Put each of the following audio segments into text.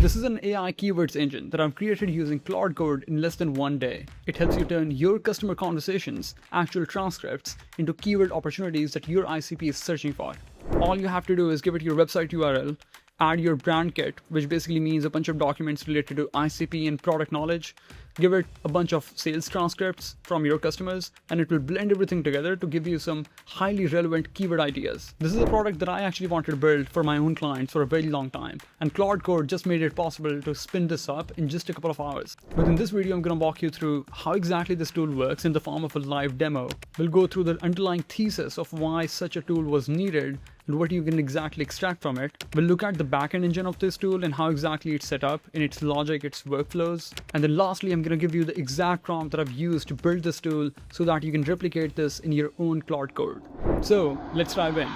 This is an AI keywords engine that I've created using Claude Code in less than 1 day. It helps you turn your customer conversations, actual transcripts, into keyword opportunities that your ICP is searching for. All you have to do is give it your website URL, add your brand kit, which basically means a bunch of documents related to ICP and product knowledge, give it a bunch of sales transcripts from your customers, and it will blend everything together to give you some highly relevant keyword ideas. This is a product that I actually wanted to build for my own clients for a very long time, and Claude Code just made it possible to spin this up in just a couple of hours. But in this video, I'm going to walk you through how exactly this tool works in the form of a live demo. We'll go through the underlying thesis of why such a tool was needed and what you can exactly extract from it. We'll look at the backend engine of this tool and how exactly it's set up in its logic, its workflows. And then lastly, I'm going to give you the exact prompt that I've used to build this tool so that you can replicate this in your own Claude Code. So let's dive in.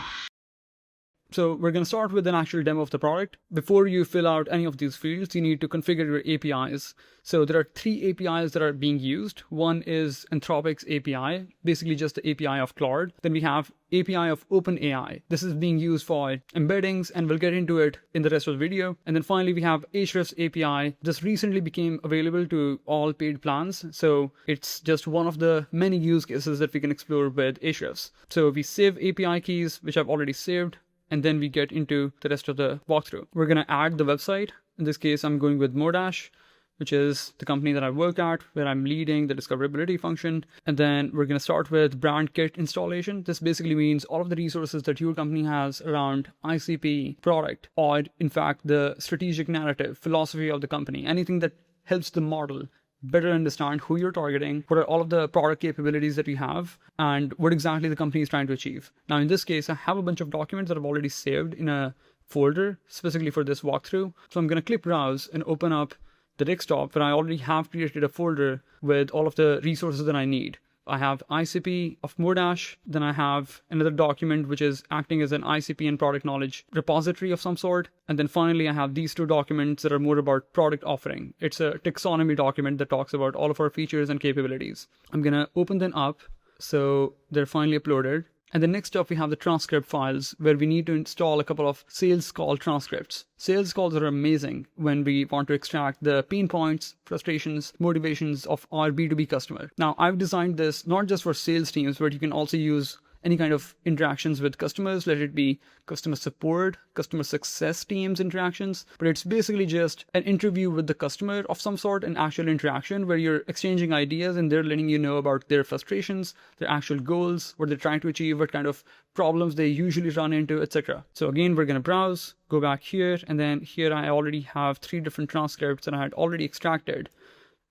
So we're going to start with an actual demo of the product. Before you fill out any of these fields, you need to configure your APIs. So there are 3 APIs that are being used. One is Anthropic's API, basically just the API of Claude. Then we have API of OpenAI. This is being used for embeddings, and we'll get into it in the rest of the video. And then finally, we have Ahrefs API. This recently became available to all paid plans. So it's just one of the many use cases that we can explore with Ahrefs. So we save API keys, which I've already saved, and then we get into the rest of the walkthrough. We're going to add the website. In this case, I'm going with Modash, which is the company that I work at, where I'm leading the discoverability function. And then we're going to start with brand kit installation. This basically means all of the resources that your company has around ICP, product, or in fact, the strategic narrative, philosophy of the company, anything that helps the model better understand who you're targeting, what are all of the product capabilities that you have, and what exactly the company is trying to achieve. Now, in this case, I have a bunch of documents that I've already saved in a folder specifically for this walkthrough. So I'm going to click browse and open up the desktop where I already have created a folder with all of the resources that I need. I have ICP of Modash, then I have another document which is acting as an ICP and product knowledge repository of some sort. And then finally, I have these 2 documents that are more about product offering. It's a taxonomy document that talks about all of our features and capabilities. I'm going to open them up. So they're finally uploaded. And then next up, we have the transcript files where we need to install a couple of sales call transcripts. Sales calls are amazing when we want to extract the pain points, frustrations, motivations of our B2B customer. Now, I've designed this not just for sales teams, but you can also use any kind of interactions with customers, let it be customer support, customer success teams interactions, but it's basically just an interview with the customer of some sort, an actual interaction where you're exchanging ideas and they're letting you know about their frustrations, their actual goals, what they're trying to achieve, what kind of problems they usually run into, etc. So again, we're going to browse, go back here, and then here I already have 3 different transcripts that I had already extracted,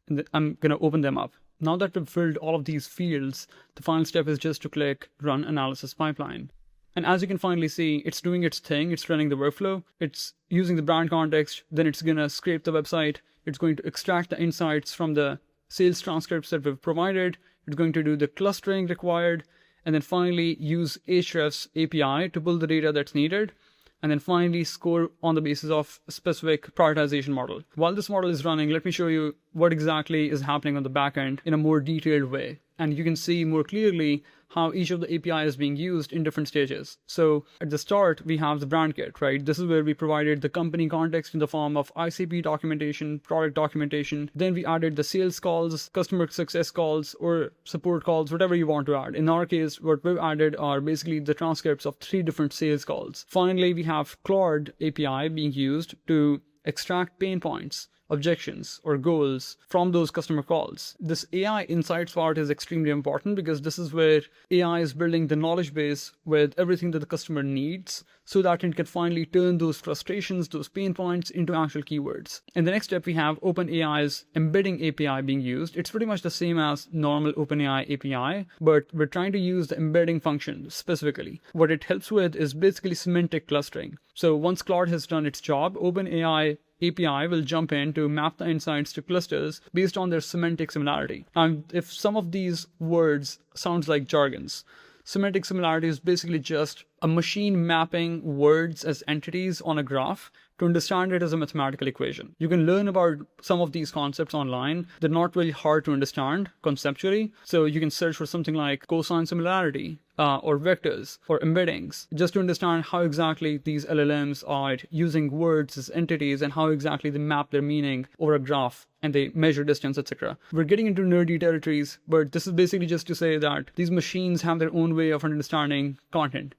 and I'm going to open them up. Now that we've filled all of these fields, the final step is just to click Run Analysis Pipeline. And as you can finally see, it's doing its thing. It's running the workflow. It's using the brand context. Then it's going to scrape the website. It's going to extract the insights from the sales transcripts that we've provided. It's going to do the clustering required. And then finally, use Ahrefs API to pull the data that's needed. And then finally score on the basis of a specific prioritization model. While this model is running, let me show you what exactly is happening on the backend in a more detailed way. And you can see more clearly how each of the API is being used in different stages. So at the start, we have the brand kit, right? This is where we provided the company context in the form of ICP documentation, product documentation. Then we added the sales calls, customer success calls, or support calls, whatever you want to add. In our case, what we've added are basically the transcripts of 3 different sales calls. Finally, we have Claude API being used to extract pain points, objections, or goals from those customer calls. This AI insights part is extremely important because this is where AI is building the knowledge base with everything that the customer needs so that it can finally turn those frustrations, those pain points into actual keywords. In the next step, we have OpenAI's embedding API being used. It's pretty much the same as normal OpenAI API, but we're trying to use the embedding function specifically. What it helps with is basically semantic clustering. So once Claude has done its job, OpenAI API will jump in to map the insights to clusters based on their semantic similarity. And if some of these words sounds like jargons, semantic similarity is basically just a machine mapping words as entities on a graph to understand it as a mathematical equation. You can learn about some of these concepts online. They're not really hard to understand conceptually. So you can search for something like cosine similarity, or vectors, or embeddings, just to understand how exactly these LLMs are using words as entities and how exactly they map their meaning over a graph and they measure distance, etc. We're getting into nerdy territories, but this is basically just to say that these machines have their own way of understanding content.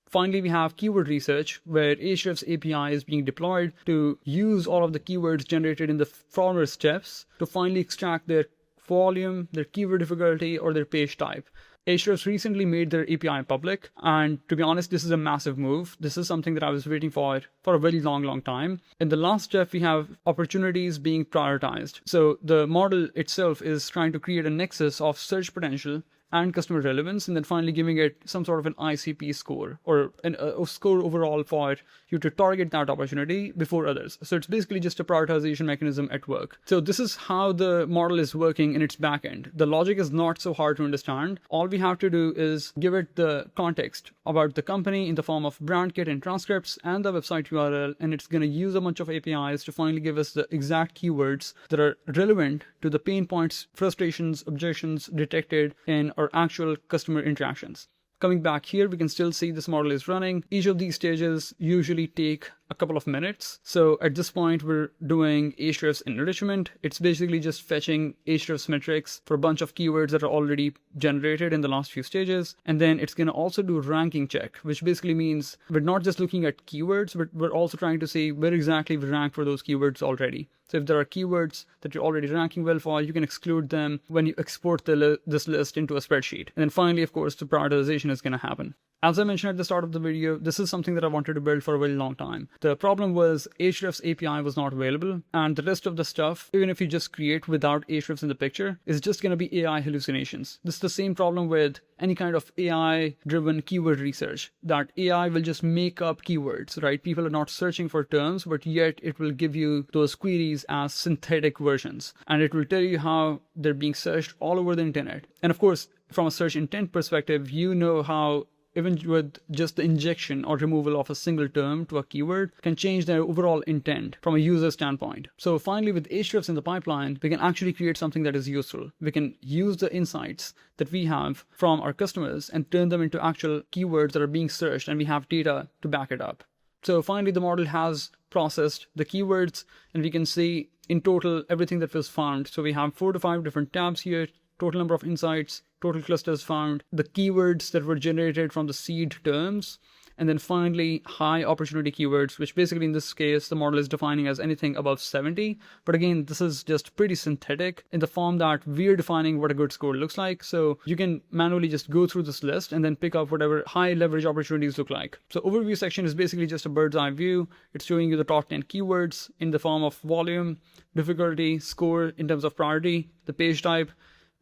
Finally, we have keyword research, where Ahrefs API is being deployed to use all of the keywords generated in the former steps to finally extract their volume, their keyword difficulty, or their page type. Ahrefs recently made their API public, and to be honest, this is a massive move. This is something that I was waiting for a very long time. In the last step, we have opportunities being prioritized. So the model itself is trying to create a nexus of search potential and customer relevance, and then finally giving it some sort of an ICP score, or a score overall for you to target that opportunity before others. So it's basically just a prioritization mechanism at work. So this is how the model is working in its backend. The logic is not so hard to understand. All we have to do is give it the context about the company in the form of brand kit and transcripts and the website URL, and it's going to use a bunch of APIs to finally give us the exact keywords that are relevant to the pain points, frustrations, objections detected in our actual customer interactions. Coming back here, we can still see this model is running. Each of these stages usually take a couple of minutes. So at this point, we're doing Ahrefs enrichment. It's basically just fetching Ahrefs metrics for a bunch of keywords that are already generated in the last few stages. And then it's going to also do ranking check, which basically means we're not just looking at keywords, but we're also trying to see where exactly we rank for those keywords already. So if there are keywords that you're already ranking well for, you can exclude them when you export this list into a spreadsheet. And then finally, of course, the prioritization is going to happen. As I mentioned at the start of the video, this is something that I wanted to build for a very long time. The problem was Ahrefs API was not available, and the rest of the stuff, even if you just create without Ahrefs in the picture, is just going to be AI hallucinations. This is the same problem with any kind of AI-driven keyword research, that AI will just make up keywords, right? People are not searching for terms, but yet it will give you those queries as synthetic versions, and it will tell you how they're being searched all over the internet. And of course, from a search intent perspective, you know how even with just the injection or removal of a single term to a keyword can change their overall intent from a user standpoint. So finally, with Ahrefs in the pipeline, we can actually create something that is useful. We can use the insights that we have from our customers and turn them into actual keywords that are being searched, and we have data to back it up. So finally, the model has processed the keywords, and we can see in total everything that was found. So we have 4 to 5 different tabs here. Total number of insights, total clusters found, the keywords that were generated from the seed terms, and then finally high opportunity keywords, which basically in this case the model is defining as anything above 70. But again, this is just pretty synthetic in the form that we're defining what a good score looks like. So you can manually just go through this list and then pick up whatever high leverage opportunities look like. So overview section is basically just a bird's eye view. It's showing you the top 10 keywords in the form of volume, difficulty, score in terms of priority, the page type.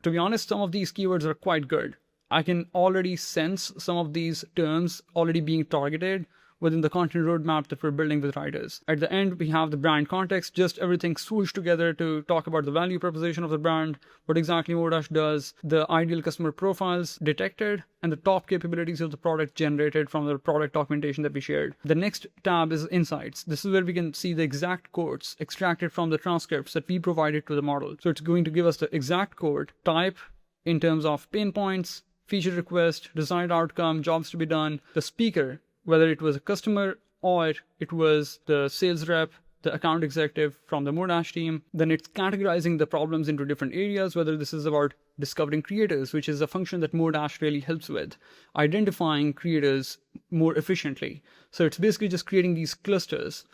To be honest, some of these keywords are quite good. I can already sense some of these terms already being targeted within the content roadmap that we're building with writers. At the end, we have the brand context, just everything swooshed together to talk about the value proposition of the brand, what exactly Modash does, the ideal customer profiles detected, and the top capabilities of the product generated from the product documentation that we shared. The next tab is insights. This is where we can see the exact codes extracted from the transcripts that we provided to the model. So it's going to give us the exact code type in terms of pain points, feature request, desired outcome, jobs to be done, the speaker, whether it was a customer or it was the sales rep, the account executive from the Modash team. Then it's categorizing the problems into different areas, whether this is about discovering creators, which is a function that Modash really helps with, identifying creators more efficiently. So it's basically just creating these clusters,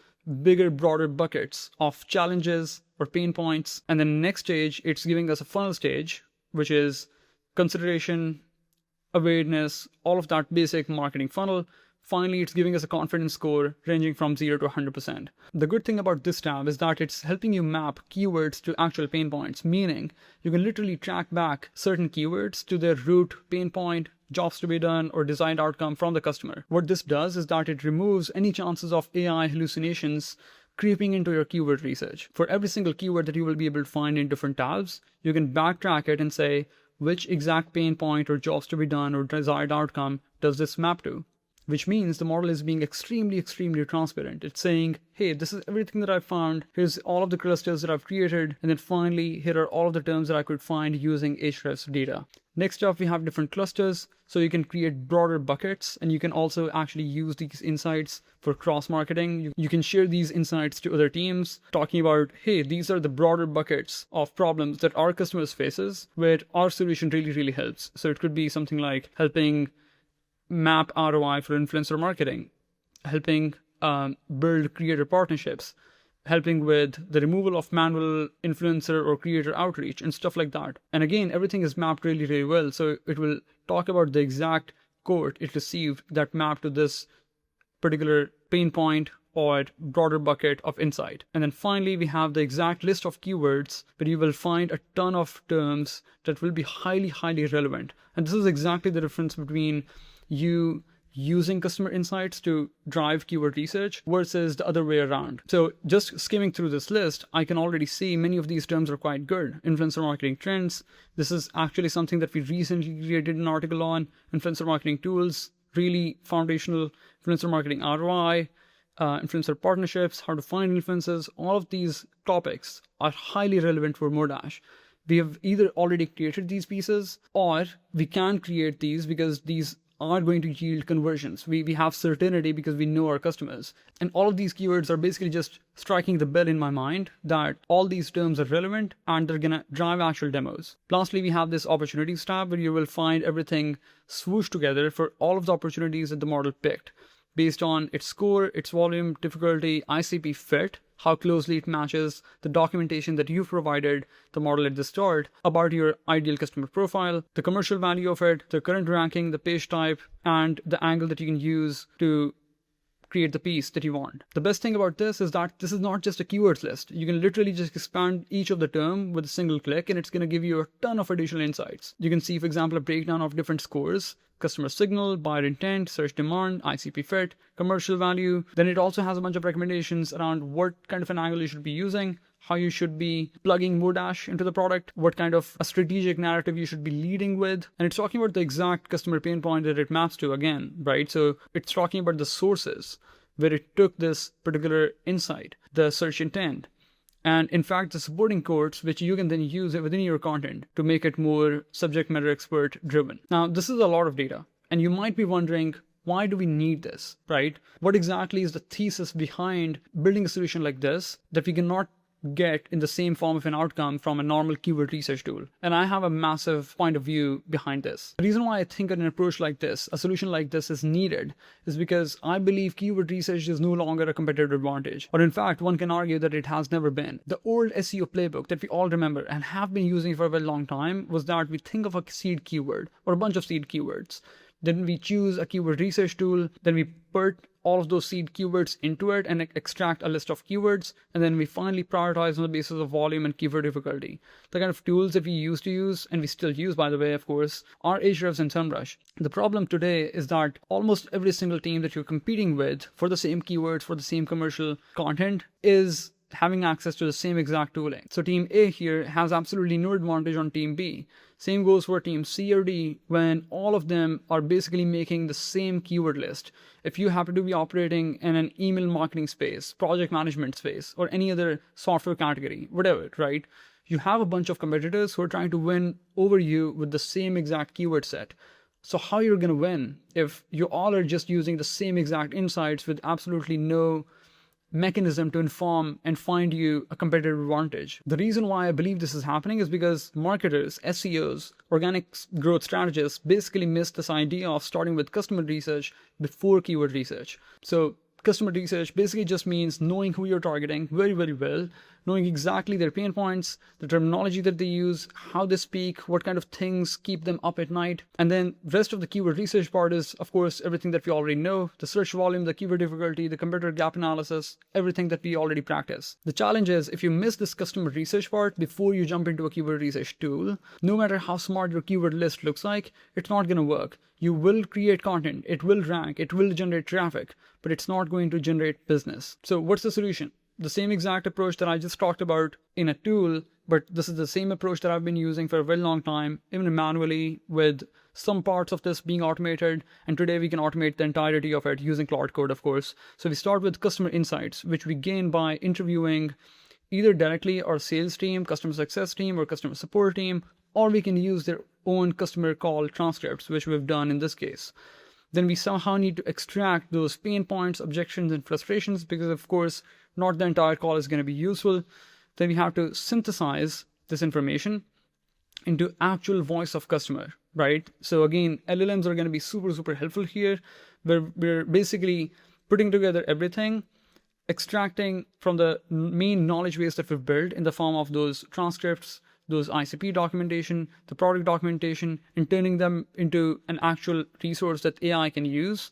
bigger, broader buckets of challenges or pain points. And then next stage, it's giving us a funnel stage, which is consideration, awareness, all of that basic marketing funnel. Finally, it's giving us a confidence score ranging from 0 to 100%. The good thing about this tab is that it's helping you map keywords to actual pain points, meaning you can literally track back certain keywords to their root pain point, jobs to be done, or desired outcome from the customer. What this does is that it removes any chances of AI hallucinations creeping into your keyword research. For every single keyword that you will be able to find in different tabs, you can backtrack it and say, which exact pain point or jobs to be done or desired outcome does this map to? which means the model is being extremely transparent. It's saying, hey, this is everything that I found. Here's all of the clusters that I've created. And then finally, here are all of the terms that I could find using Ahrefs data. Next up, we have different clusters. So you can create broader buckets, and you can also actually use these insights for cross-marketing. You can share these insights to other teams, talking about, hey, these are the broader buckets of problems that our customers faces, where our solution really helps. So it could be something like helping map ROI for influencer marketing, helping build creator partnerships, helping with the removal of manual influencer or creator outreach and stuff like that. And again, everything is mapped really well. So it will talk about the exact code it received that mapped to this particular pain point or broader bucket of insight. And then finally, we have the exact list of keywords where you will find a ton of terms that will be highly relevant. And this is exactly the difference between you using customer insights to drive keyword research versus the other way around. So just skimming through this list, I can already see many of these terms are quite good. Influencer marketing trends. This is actually something that we recently created an article on. Influencer marketing tools, really foundational. Influencer marketing ROI, influencer partnerships, how to find influencers. All of these topics are highly relevant for Modash. We have either already created these pieces, or we can create these because these are going to yield conversions. We have certainty because we know our customers. And all of these keywords are basically just striking the bell in my mind that all these terms are relevant and they're gonna drive actual demos. Lastly, we have this opportunities tab where you will find everything swooshed together for all of the opportunities that the model picked based on its score, its volume, difficulty, ICP fit, how closely it matches the documentation that you've provided the model at the start about your ideal customer profile, the commercial value of it, the current ranking, the page type, and the angle that you can use to create the piece that you want. The best thing about this is that this is not just a keywords list. You can literally just expand each of the term with a single click, and it's going to give you a ton of additional insights. You can see, for example, a breakdown of different scores, customer signal, buyer intent, search demand, ICP fit, commercial value. Then it also has a bunch of recommendations around what kind of an angle you should be using, how you should be plugging Modash into the product, what kind of a strategic narrative you should be leading with. And it's talking about the exact customer pain point that it maps to again, right? So it's talking about the sources where it took this particular insight, the search intent, and in fact, the supporting codes, which you can then use within your content to make it more subject matter expert driven. Now, this is a lot of data, and you might be wondering, why do we need this, right? What exactly is the thesis behind building a solution like this that we cannot get in the same form of an outcome from a normal keyword research tool? And I have a massive point of view behind this. The reason why I think an approach like this, a solution like this is needed, is because I believe keyword research is no longer a competitive advantage. Or in fact, one can argue that it has never been. The old SEO playbook that we all remember and have been using for a very long time was that we think of a seed keyword or a bunch of seed keywords. Then we choose a keyword research tool, then we put all of those seed keywords into it and extract a list of keywords, and then we finally prioritize on the basis of volume and keyword difficulty. The kind of tools that we used to use, and we still use by the way, of course, are Ahrefs and SEMrush. The problem today is that almost every single team that you're competing with for the same keywords, for the same commercial content is having access to the same exact tooling. So team A here has absolutely no advantage on team B. Same goes for team C or D when all of them are basically making the same keyword list. If you happen to be operating in an email marketing space, project management space, or any other software category, whatever, right? You have a bunch of competitors who are trying to win over you with the same exact keyword set. So how you're going to win if you all are just using the same exact insights with absolutely no mechanism to inform and find you a competitive advantage? The reason why I believe this is happening is because marketers, SEOs, organic growth strategists basically miss this idea of starting with customer research before keyword research. So customer research basically just means knowing who you're targeting very well, knowing exactly their pain points, the terminology that they use, how they speak, what kind of things keep them up at night. And then the rest of the keyword research part is, of course, everything that we already know, the search volume, the keyword difficulty, the competitor gap analysis, everything that we already practice. The challenge is if you miss this customer research part before you jump into a keyword research tool, no matter how smart your keyword list looks like, it's not going to work. You will create content, it will rank, it will generate traffic, but it's not going to generate business. So what's the solution? The same exact approach that I just talked about in a tool but this is the same approach that I've been using for a very long time, even manually, with some parts of this being automated. And today we can automate the entirety of it using Claude Code, of course. So we start with customer insights, which we gain by interviewing either directly our sales team, customer success team, or customer support team, or we can use their own customer call transcripts, which we've done in this case. Then we somehow need to extract those pain points, objections, and frustrations, because of course, not the entire call is going to be useful. Then we have to synthesize this information into actual voice of customer, right? So again, LLMs are going to be super, super helpful here, where we're basically putting together everything, extracting from the main knowledge base that we've built in the form of those transcripts, those ICP documentation, the product documentation, and turning them into an actual resource that AI can use.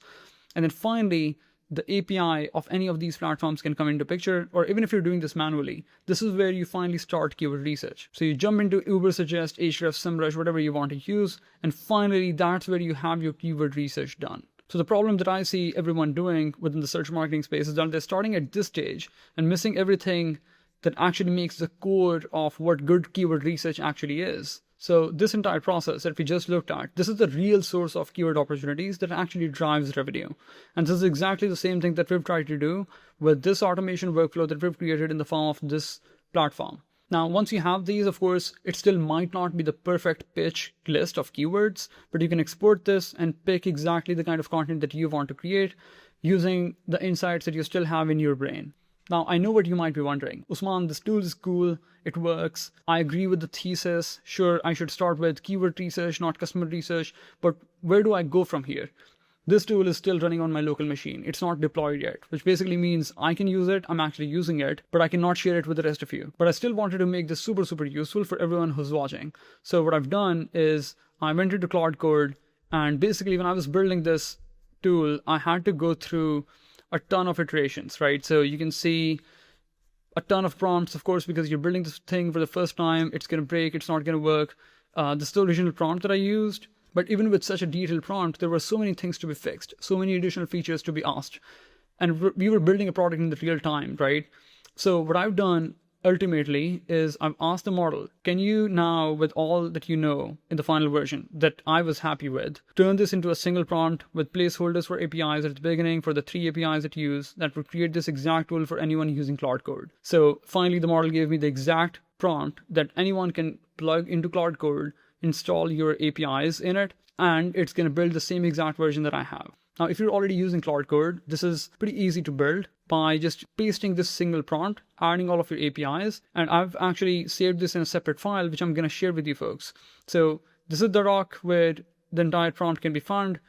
And then finally, the API of any of these platforms can come into picture, or even if you're doing this manually, this is where you finally start keyword research. So you jump into Ubersuggest, Ahrefs, SEMrush, whatever you want to use, and finally that's where you have your keyword research done. So the problem that I see everyone doing within the search marketing space is that they're starting at this stage and missing everything that actually makes the core of what good keyword research actually is. So this entire process that we just looked at, this is the real source of keyword opportunities that actually drives revenue. And this is exactly the same thing that we've tried to do with this automation workflow that we've created in the form of this platform. Now, once you have these, of course, it still might not be the perfect pitch list of keywords, but you can export this and pick exactly the kind of content that you want to create using the insights that you still have in your brain. Now, I know what you might be wondering. Usman, this tool is cool. It works. I agree with the thesis. Sure, I should start with keyword research, not customer research. But where do I go from here? This tool is still running on my local machine. It's not deployed yet, which basically means I can use it. I'm actually using it, but I cannot share it with the rest of you. But I still wanted to make this super, super useful for everyone who's watching. So what I've done is I went into Claude Code, and basically when I was building this tool, I had to go through a ton of iterations, right? So you can see a ton of prompts, of course, because you're building this thing for the first time. It's going to break. It's not going to work. This is the original prompt that I used. But even with such a detailed prompt, there were so many things to be fixed, so many additional features to be asked. And we were building a product in the real time, right? So what I've done ultimately is I've asked the model, can you now, with all that you know in the final version that I was happy with, turn this into a single prompt with placeholders for APIs at the beginning for the 3 APIs that you use that would create this exact tool for anyone using Claude Code. So finally, the model gave me the exact prompt that anyone can plug into Claude Code, install your APIs in it, and it's going to build the same exact version that I have. Now, if you're already using Claude Code, this is pretty easy to build by just pasting this single prompt, adding all of your APIs, and I've actually saved this in a separate file, which I'm going to share with you folks. So this is the doc where the entire prompt can be found.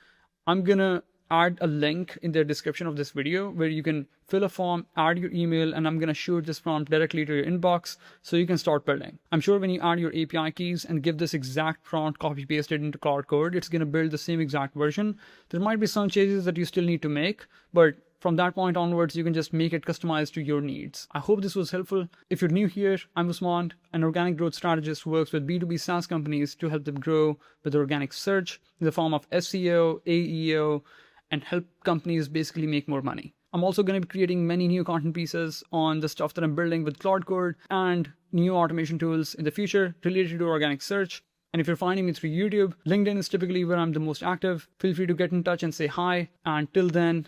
I'm going to add a link in the description of this video where you can fill a form, add your email, and I'm going to shoot this prompt directly to your inbox so you can start building. I'm sure when you add your API keys and give this exact prompt copy pasted into Claude Code, it's going to build the same exact version. There might be some changes that you still need to make, but from that point onwards, you can just make it customized to your needs. I hope this was helpful. If you're new here, I'm Usman, an organic growth strategist who works with B2B SaaS companies to help them grow with organic search in the form of SEO, AEO, and help companies basically make more money. I'm also going to be creating many new content pieces on the stuff that I'm building with Claude Code and new automation tools in the future related to organic search. And if you're finding me through YouTube, LinkedIn is typically where I'm the most active. Feel free to get in touch and say hi. And till then,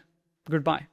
goodbye.